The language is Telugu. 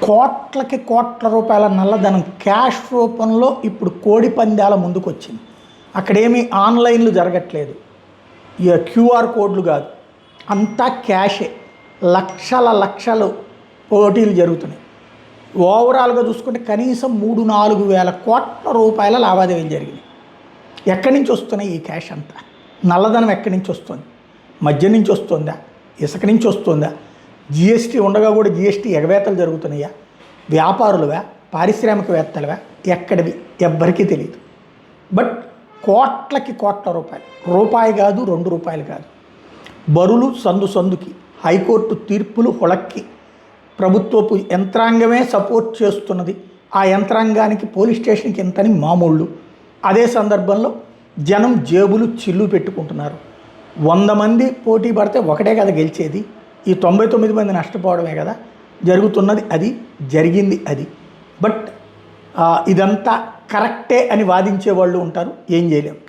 కోట్లకి కోట్ల రూపాయల నల్లధనం క్యాష్ రూపంలో ఇప్పుడు కోడి పందాల ముందుకు వచ్చింది. అక్కడేమీ ఆన్లైన్లు జరగట్లేదు, క్యూఆర్ కోడ్లు కాదు, అంతా క్యాషే. లక్షల లక్షలు పోటీలు జరుగుతున్నాయి. ఓవరాల్గా చూసుకుంటే కనీసం 3-4 వేల కోట్ల రూపాయల లావాదేవీలు జరిగినాయి. ఎక్కడి నుంచి వస్తున్నాయి ఈ క్యాష్ అంతా? నల్లధనం ఎక్కడి నుంచి వస్తుంది? మద్యం నుంచి వస్తుందా? ఇసుక నుంచి వస్తుందా? జిఎస్టీ ఉండగా కూడా జిఎస్టీ ఎగవేతలు జరుగుతున్నాయా? వ్యాపారులువా? పారిశ్రామికవేత్తలువా? ఎక్కడివి? ఎవ్వరికీ తెలియదు. బట్ కోట్లకి కోట్ల రూపాయలు, రూపాయి కాదు, 2 రూపాయలు కాదు, బరులు సందుకి, హైకోర్టు తీర్పులు హుళక్కి, ప్రభుత్వపు యంత్రాంగమే సపోర్ట్ చేస్తున్నది. ఆ యంత్రాంగానికి పోలీస్ స్టేషన్కి ఎంతని మామూళ్ళు. అదే సందర్భంలో జనం జేబులు చిల్లు పెట్టుకుంటున్నారు. 100 మంది పోటీ పడితే ఒకటే కదా గెలిచేది. ఈ 99 మంది నష్టపోవడమే కదా జరుగుతున్నది. అది జరిగింది అది. బట్ ఇదంతా కరెక్టే అని వాదించే వాళ్ళు ఉంటారు. ఏం చేయలేము.